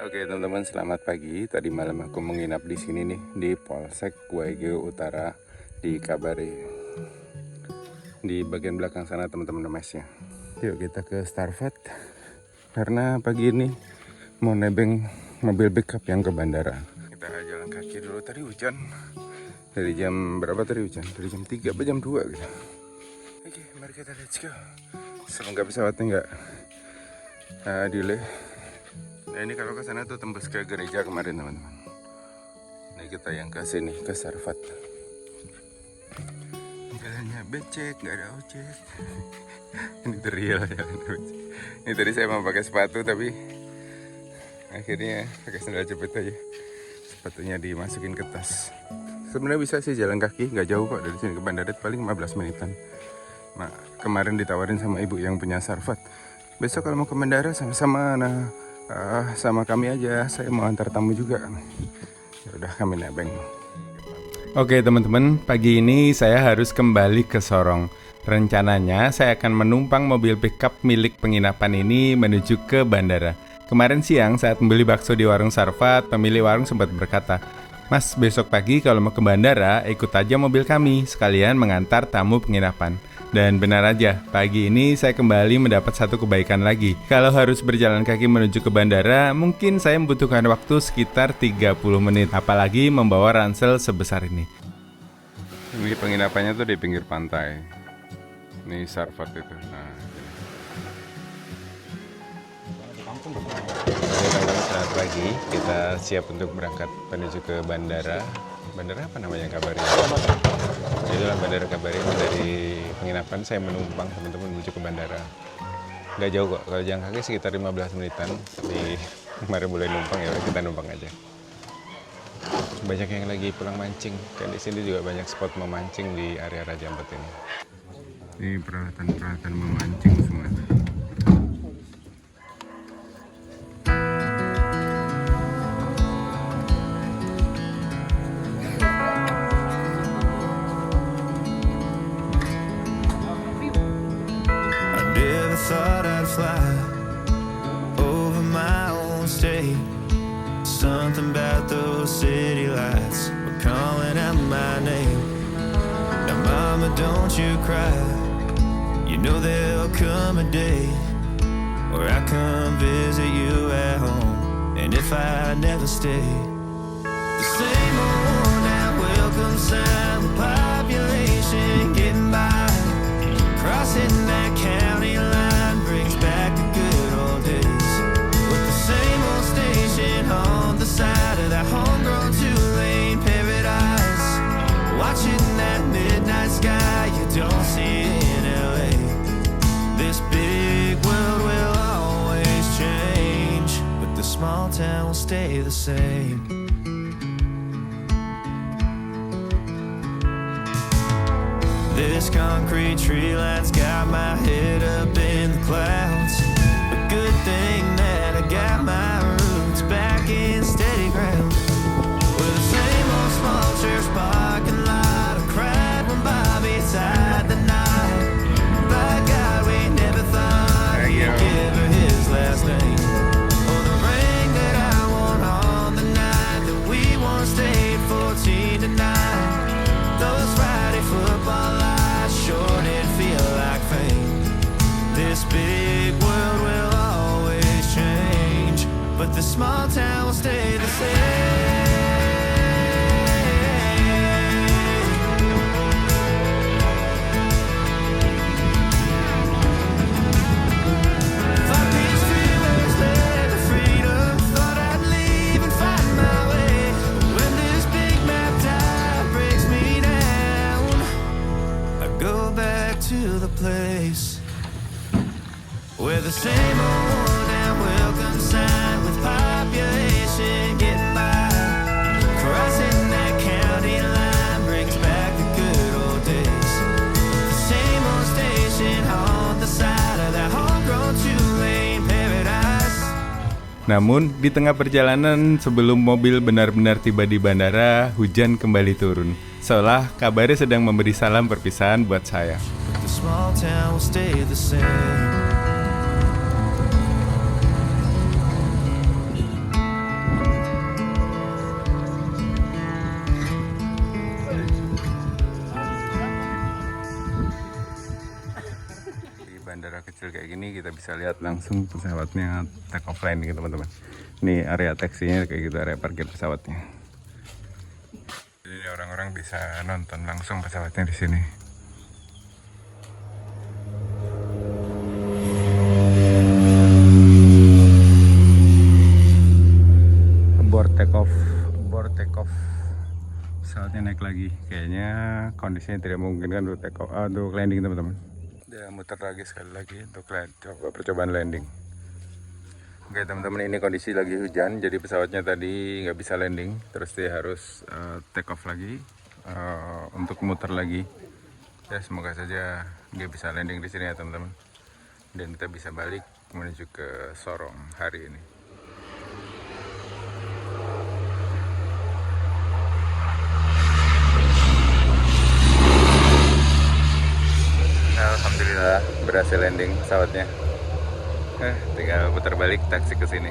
Oke teman-teman, selamat pagi. Tadi malam aku menginap di sini nih, di Polsek Waigeo Utara di Kabare. Di bagian belakang sana teman-teman mesnya. Yuk kita ke Starvat karena pagi ini mau nebeng mobil pickup yang ke bandara. Kita jalan kaki dulu, tadi hujan. Dari jam berapa tadi hujan? Dari jam 3 apa jam 2 gitu. Oke, mari kita let's go. Semoga pesawatnya nggak delay. Nah ini kalau ke sana tuh tembus ke gereja kemarin teman-teman. Ini kita yang ke sini, ke Starvat. Jalannya becek, nggak ada ojek. Ini real ya. Ini tadi saya mau pakai sepatu tapi akhirnya pakai sandal jepit aja. Sepatunya dimasukin ke tas. Sebenarnya bisa sih jalan kaki, nggak jauh kok dari sini ke bandara, paling 15 menitan. Nah, kemarin ditawarin sama ibu yang punya Starvat. Besok kalau mau ke bandara sama-sama, sama kami aja, saya mau antar tamu juga. Ya udah, kami nebeng. Oke teman-teman, pagi ini saya harus kembali ke Sorong. Rencananya saya akan menumpang mobil pickup milik penginapan ini menuju ke bandara. Kemarin siang saat membeli bakso di warung Starvat, pemilik warung sempat berkata, "Mas, besok pagi kalau mau ke bandara, ikut aja mobil kami, sekalian mengantar tamu penginapan." Dan benar aja, pagi ini saya kembali mendapat satu kebaikan lagi. Kalau harus berjalan kaki menuju ke bandara, mungkin saya membutuhkan waktu sekitar 30 menit, apalagi membawa ransel sebesar ini. Ini penginapannya tuh di pinggir pantai. Ini Starvat itu. Nah, selamat pagi, kita siap untuk berangkat menuju ke bandara. Bandara apa namanya, Kabare? Itulah bandara Kabare. Dari penginapan saya menumpang teman-teman menuju ke bandara. Nggak jauh kok, kalau jalan kaki sekitar 15 menitan. Tapi kemarin boleh numpang ya, kita numpang aja. Banyak yang lagi pulang mancing, kan di sini juga banyak spot memancing di area Raja Ampat ini. Ini peralatan-peralatan memancing semua. Thought I'd fly over my own state. Something about those city lights were calling out my name. Now mama, don't you cry. You know there'll come a day where I come visit you at home. And if I never stay, the same old now welcome sign, population getting by, crossing that county line brings back the good old days. With the same old station on the side of that homegrown two-lane paradise, watching that midnight sky you don't see in LA. This big world will always change, but the small town will stay the same. This concrete tree line's got my head up in the clouds. A good thing that I got my roots back in steady ground. With the same old small church parking lot, I cried when Bobby tied the knot. By God, we never thought he'd give her his last name. Or the ring that I won on the night that we once stayed 14 tonight. Those Friday football lights sure did feel like fame. This big world will always change, but the small town will stay the same. Fuck these freeways, led to freedom. Thought I'd leave and find my way. When this big map tide breaks me down, I go back to the place where the same old and welcome sign with population getting by, crossing that county line brings back the good old days. The same old station on the side of that homegrown two-lane paradise. Namun, di tengah perjalanan sebelum mobil benar-benar tiba di bandara, hujan kembali turun. Seolah Kabare sedang memberi salam perpisahan buat saya. But the small town will stay the same. bandara kecil kayak gini kita bisa lihat langsung pesawatnya take off landing teman-teman. Ini area taksinya kayak gitu, area parkir pesawatnya. Jadi orang-orang bisa nonton langsung pesawatnya di sini. Board take off. Pesawatnya naik lagi. Kayaknya kondisinya tidak memungkinkan untuk take off, untuk landing teman-teman. Dia muter lagi sekali lagi untuk percobaan landing. Oke teman-teman, ini kondisi lagi hujan, jadi pesawatnya tadi nggak bisa landing, terus dia harus take off lagi untuk muter lagi. Ya semoga saja dia bisa landing di sini ya teman-teman, dan kita bisa balik menuju ke Sorong hari ini. Alhamdulillah berhasil landing pesawatnya. Tinggal putar balik taksi ke sini.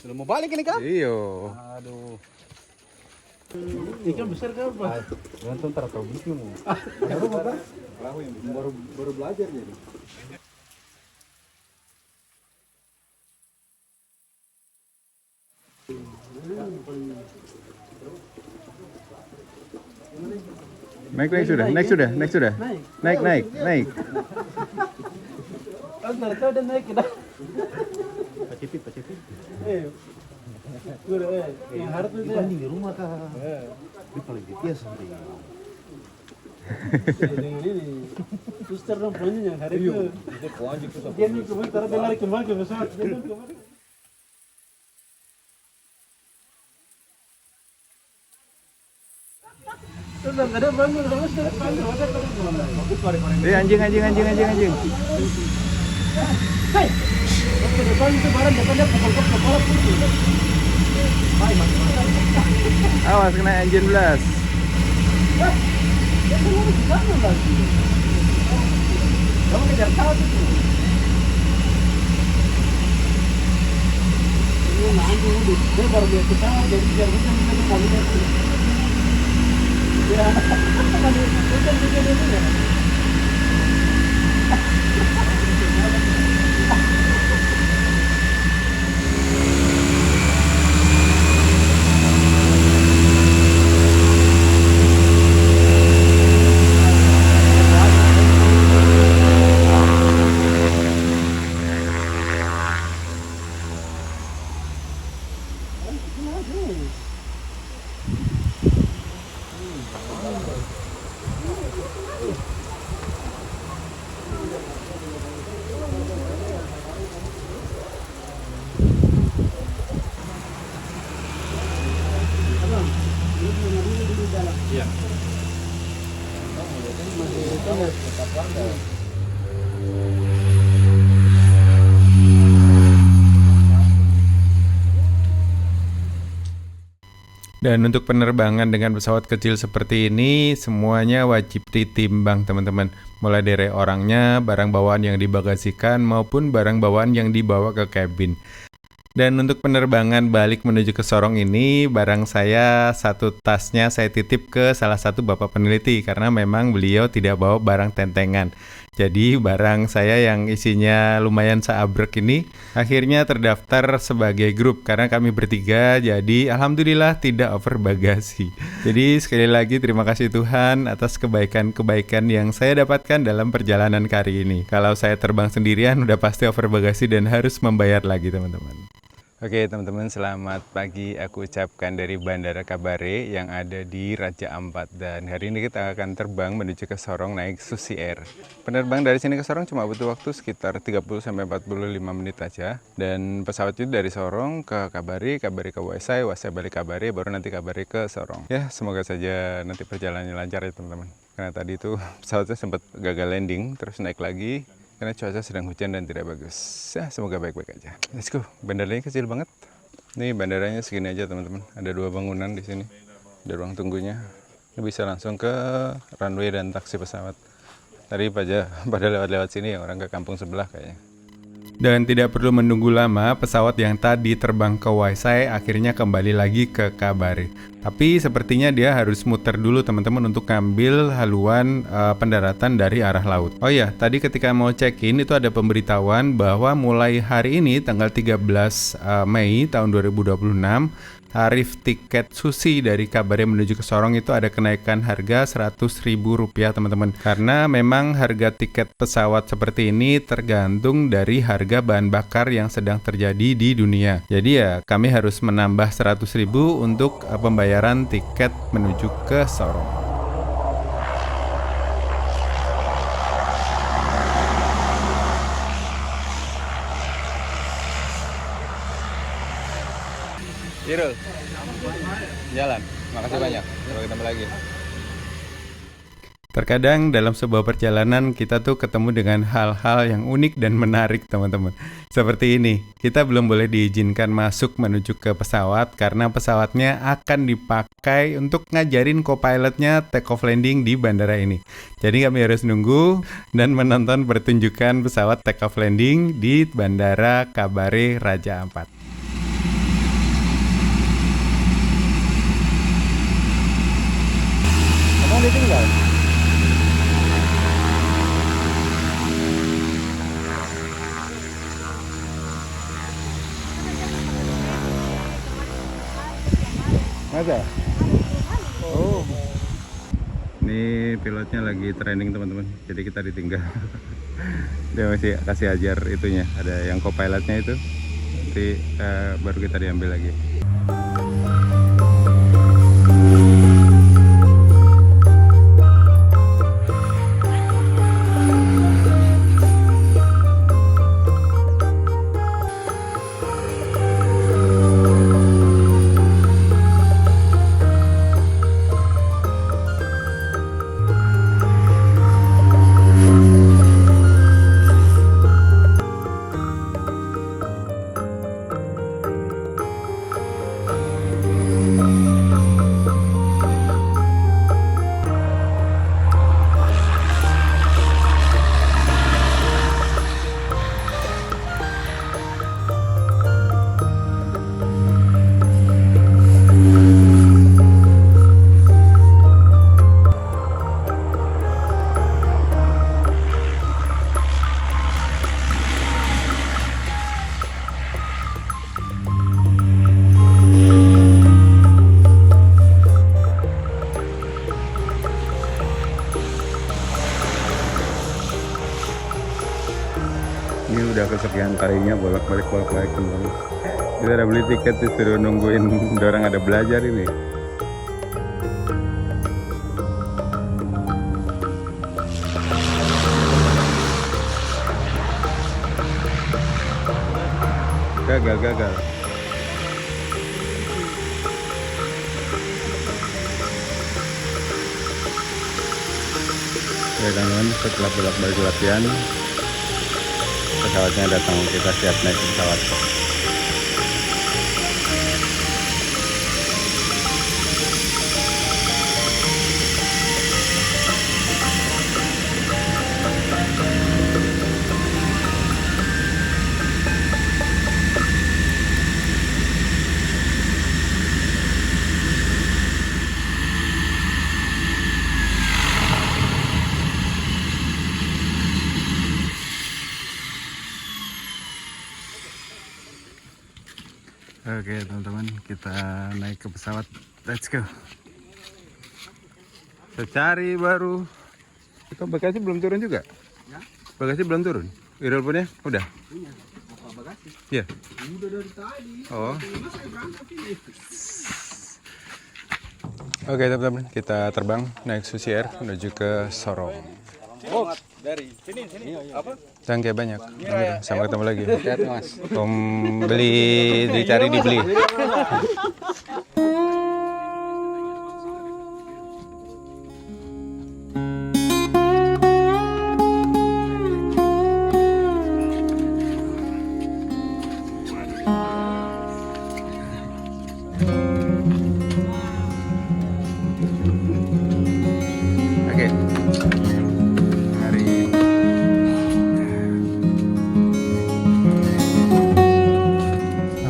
Sudah mau balik ini kan? Iyo. Aduh. Ikan besar kan, Pak? Nonton tahu bikin. Baru apa? Baru belajar jadi. Naik sudah. Naik. Oh, ternyata udah naik kita. Pasifik. Yang harus itu ya. Di rumah kah? Di paling dia sampai. Ini. Suster dong punya yang hari itu. Dia nih kemarin taruh dia lari kembali ke pesawat. Terus ada bangun terus panggil ada terus. Anjing. Hei. Ke depan itu barang depannya kepala putih. Baik, Mas. Awas kena engine blast. Kamu kejar pesawat itu. Ini nanti dia baru lihat pesawat jadi kejar hujan kita politik. Ya, hujan itu ya. Dan untuk penerbangan dengan pesawat kecil seperti ini semuanya wajib ditimbang teman-teman. Mulai dari orangnya, barang bawaan yang dibagasikan maupun barang bawaan yang dibawa ke kabin. Dan untuk penerbangan balik menuju ke Sorong ini, barang saya satu tasnya saya titip ke salah satu bapak peneliti karena memang beliau tidak bawa barang tentengan. Jadi barang saya yang isinya lumayan seabrek ini akhirnya terdaftar sebagai grup karena kami bertiga, jadi alhamdulillah tidak over bagasi. Jadi sekali lagi terima kasih Tuhan atas kebaikan-kebaikan yang saya dapatkan dalam perjalanan kali ini. Kalau saya terbang sendirian udah pasti over bagasi dan harus membayar lagi teman-teman. Oke teman-teman, selamat pagi aku ucapkan dari Bandara Kabare yang ada di Raja Ampat. Dan hari ini kita akan terbang menuju ke Sorong naik Susi Air. Penerbang dari sini ke Sorong cuma butuh waktu sekitar 30-45 menit aja. Dan pesawat itu dari Sorong ke Kabare, Kabare ke Wasai, Wasai balik Kabare, baru nanti Kabare ke Sorong. Ya semoga saja nanti perjalanannya lancar ya teman-teman. Karena tadi itu pesawatnya sempat gagal landing, terus naik lagi. Karena cuaca sedang hujan dan tidak bagus. Ya, semoga baik-baik aja. Let's go. Bandaranya kecil banget. Nih bandaranya segini aja teman-teman. Ada 2 bangunan di sini. Ada ruang tunggunya. Ini bisa langsung ke runway dan taksi pesawat. Tadi pada lewat-lewat sini ya, orang ke kampung sebelah kayaknya. Dan tidak perlu menunggu lama, pesawat yang tadi terbang ke Wasai akhirnya kembali lagi ke Kabare. Tapi sepertinya dia harus muter dulu teman-teman untuk ngambil haluan pendaratan dari arah laut. Oh iya, tadi ketika mau check-in itu ada pemberitahuan bahwa mulai hari ini tanggal 13 Mei tahun 2026, tarif tiket Susi dari Kabare menuju ke Sorong itu ada kenaikan harga Rp100.000 teman-teman. Karena memang harga tiket pesawat seperti ini tergantung dari harga bahan bakar yang sedang terjadi di dunia. Jadi ya kami harus menambah Rp100.000 untuk pembayaran tiket menuju ke Sorong. Irul, jalan. Makasih banyak. Sampai ketemu lagi. Terkadang dalam sebuah perjalanan kita tuh ketemu dengan hal-hal yang unik dan menarik teman-teman. Seperti ini, kita belum boleh diizinkan masuk menuju ke pesawat karena pesawatnya akan dipakai untuk ngajarin co-pilotnya take off landing di bandara ini. Jadi kami harus nunggu dan menonton pertunjukan pesawat take off landing di Bandara Kabare Raja Ampat. Kamu ditinggal? Masa? Oh. Ini pilotnya lagi training teman-teman. Jadi kita ditinggal. Dia masih kasih ajar itunya. Ada yang co-pilotnya itu. Nanti baru kita diambil lagi. Ini udah kesekian kalinya bolak-balik teman-teman. Kita udah beli tiket disuruh nungguin orang ada belajar ini. Gagal. Ya teman-teman, setelah bolak-balik latihan, pesawatnya datang, kita siap naik pesawat. Oke teman-teman, kita naik ke pesawat. Let's go. Secari baru. Itu bagasi belum turun juga? Bagasi belum turun? Irul punya? Udah? Punya. Apa bagasi? Iya. Udah dari tadi. Oh. Mas saya berangkat ini. Oke teman-teman, kita terbang naik Susi Air menuju ke Sorong. Oh, dari sini apa? Thank you banyak. Sampai ketemu lagi. Om beli, dicari dibeli. Oke.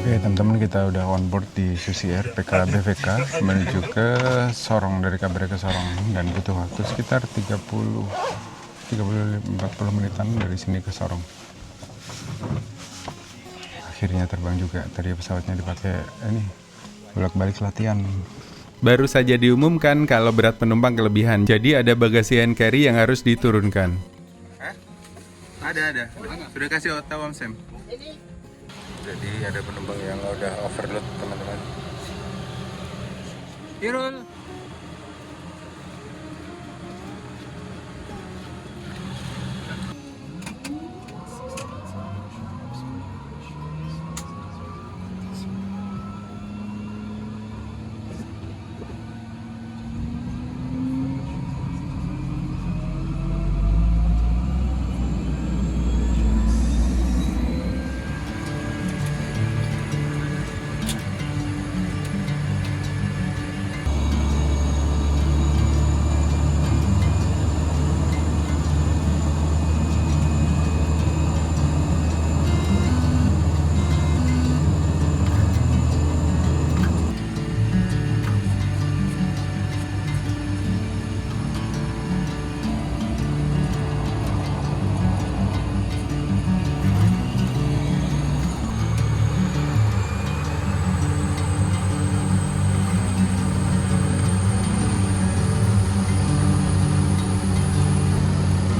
Oke teman-teman, kita udah on board di Susi Air PKBVK menuju ke Sorong, dari Kabare ke Sorong, dan butuh waktu sekitar 40 40 menitan dari sini ke Sorong. Akhirnya terbang juga. Tadi pesawatnya dipakai ini bolak-balik latihan. Baru saja diumumkan kalau berat penumpang kelebihan, jadi ada bagasi hand carry yang harus diturunkan. Ada. Sudah kasih tahu Om Sam. Jadi ada penumpang yang udah overload teman-teman. Irul.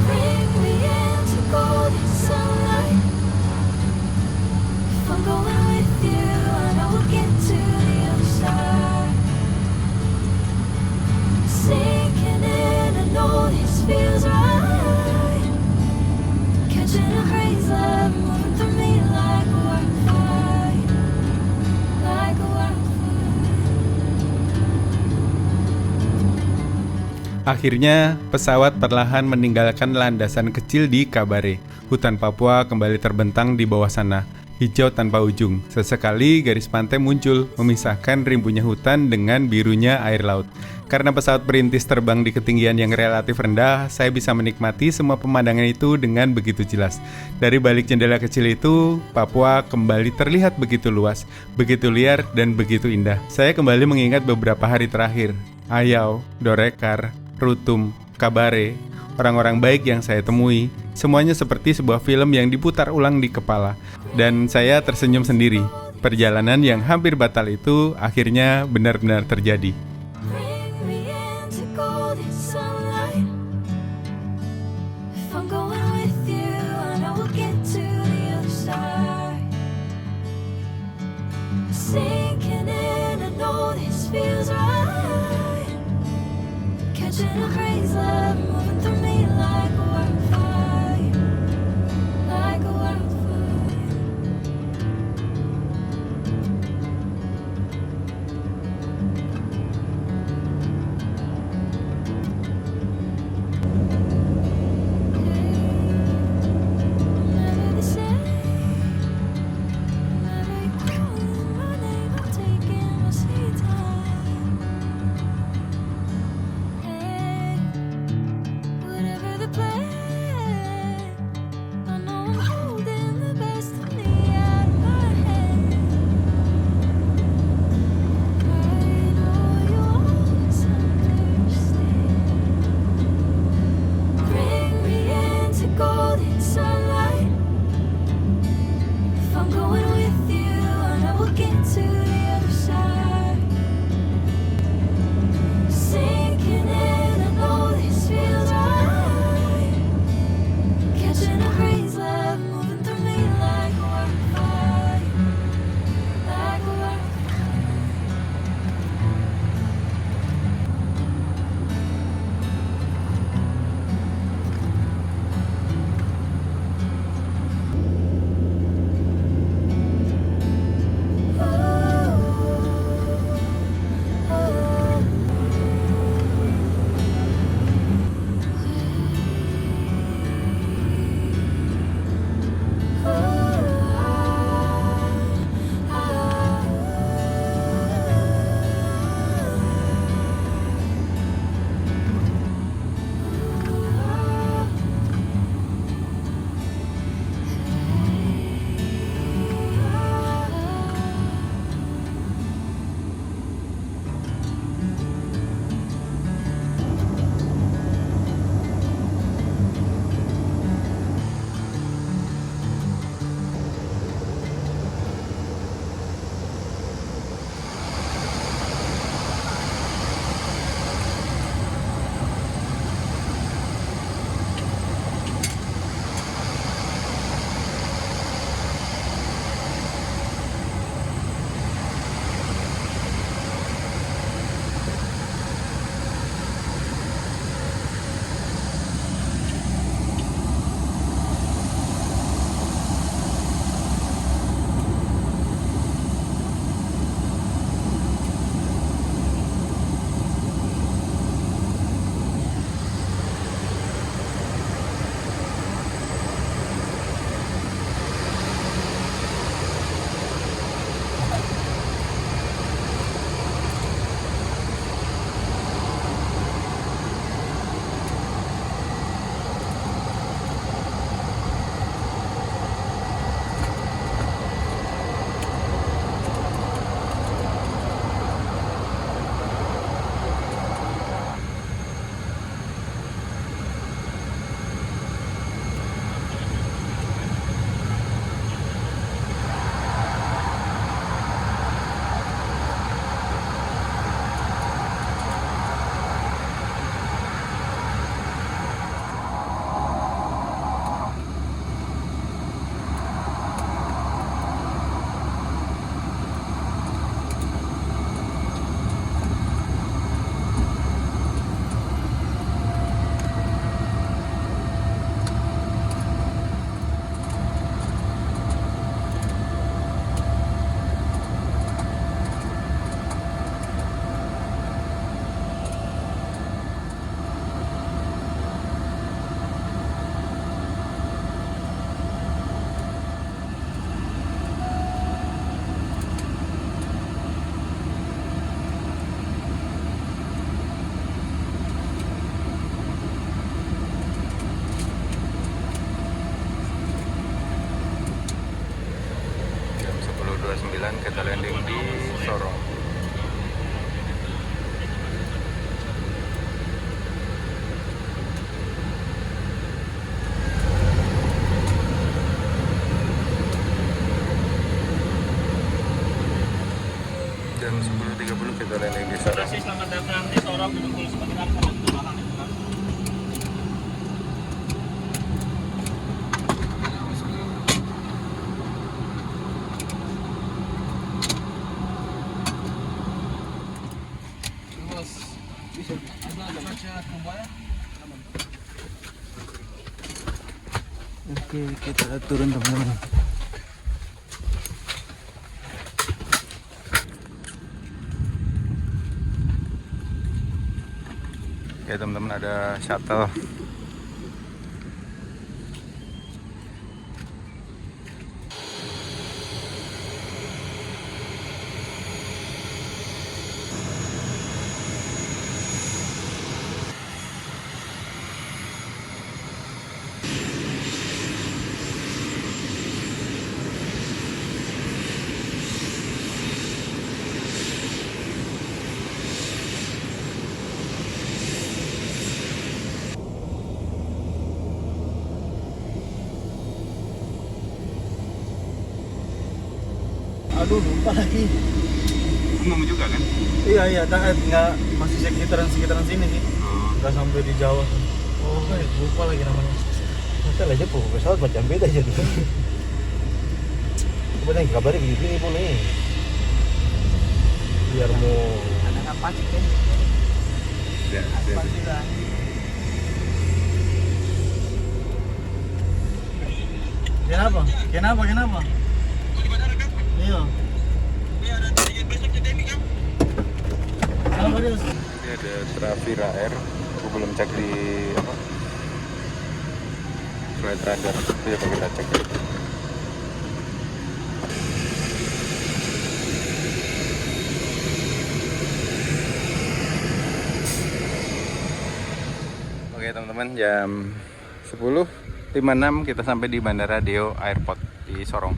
Bring me into golden sunlight. If I'm going with you, I know we'll get to the other side. Sinking in, I know this feels right. Catching a crazy love moving through me like a wildfire, like a wildfire. Akhirnya, pesawat perlahan meninggalkan landasan kecil di Kabare. Hutan Papua kembali terbentang di bawah sana, hijau tanpa ujung. Sesekali garis pantai muncul, memisahkan rimbunnya hutan dengan birunya air laut. Karena pesawat perintis terbang di ketinggian yang relatif rendah, saya bisa menikmati semua pemandangan itu dengan begitu jelas. Dari balik jendela kecil itu, Papua kembali terlihat begitu luas, begitu liar, dan begitu indah. Saya kembali mengingat beberapa hari terakhir. Ayau, Dorekar, Rutum, Kabare, orang-orang baik yang saya temui, semuanya seperti sebuah film yang diputar ulang di kepala. Dan saya tersenyum sendiri. Perjalanan yang hampir batal itu akhirnya benar-benar terjadi. Bring me into golden sunlight. If I'm going with you, I know we'll get to the other side. Sinking in, I know this feels right. Catching a crazy love moving through me like a wildfire, like a wildfire. Never the same. Never you calling my name, I'm taking my sweet time. Hey. jam 10.30 kita landing di Sorong. Selamat datang di Sorong, Gunung Semeru, sampai di belakang. Oke, kita turun teman-teman. Oke teman-teman, ada shuttle. Aduh, lupa lagi. Umum juga kan? Iya, nggak masih sekitaran sini sih. Nggak sampai di Jawa. Oh, lupa lagi namanya. Masa aja pesawat macam beda jadi. Coba nih kabarnya begini pun nih. Biar mau Ada apa sih kan? Ya, Kenapa? Iya. Ini ada Travira Air. Aku belum cek di apa? Flight Radar. Ya, kita cek. Oke teman-teman, jam 10.56 kita sampai di Bandara Deo Airport di Sorong.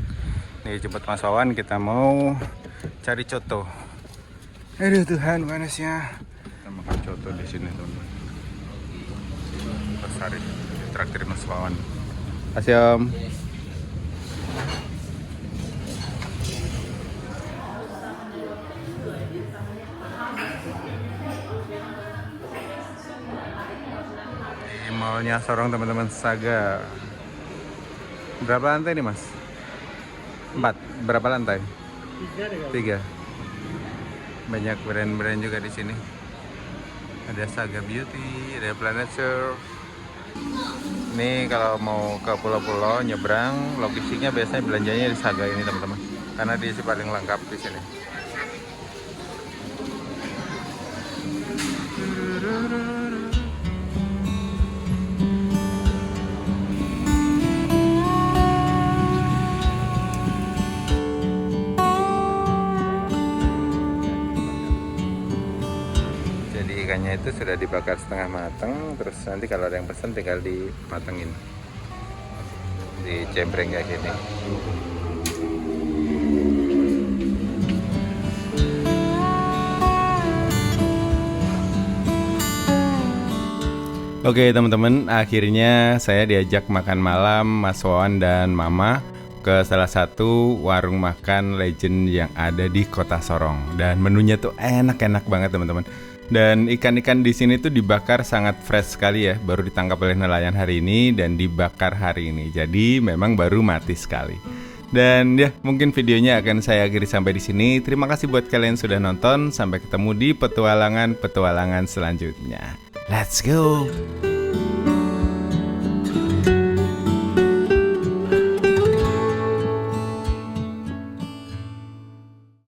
Nih jemput Mas Wawan, kita mau cari coto. Aduh Tuhan, panasnya. Kita makan coto di sini teman-teman. Pasari, traktir Mas Wawan. Kasih Om. Di mallnya Sorong teman-teman, Saga. Berapa lantai nih Mas? 4. Berapa lantai? 3. Banyak brand-brand juga di sini. Ada Saga Beauty, ada Planet Surf. Ini kalau mau ke pulau-pulau nyebrang, logistiknya biasanya belanjanya di Saga ini teman-teman. Karena dia sih paling lengkap di sini. Ikannya itu sudah dibakar setengah matang, terus nanti kalau ada yang pesan tinggal dimatengin, dicempreng kayak gini. Oke teman-teman, akhirnya saya diajak makan malam Mas Wawan dan Mama ke salah satu warung makan legend yang ada di Kota Sorong, dan menunya tuh enak-enak banget teman-teman. Dan ikan-ikan di sini tuh dibakar sangat fresh sekali ya, baru ditangkap oleh nelayan hari ini dan dibakar hari ini. Jadi memang baru mati sekali. Dan ya, mungkin videonya akan saya akhiri sampai di sini. Terima kasih buat kalian sudah nonton. Sampai ketemu di petualangan selanjutnya. Let's go.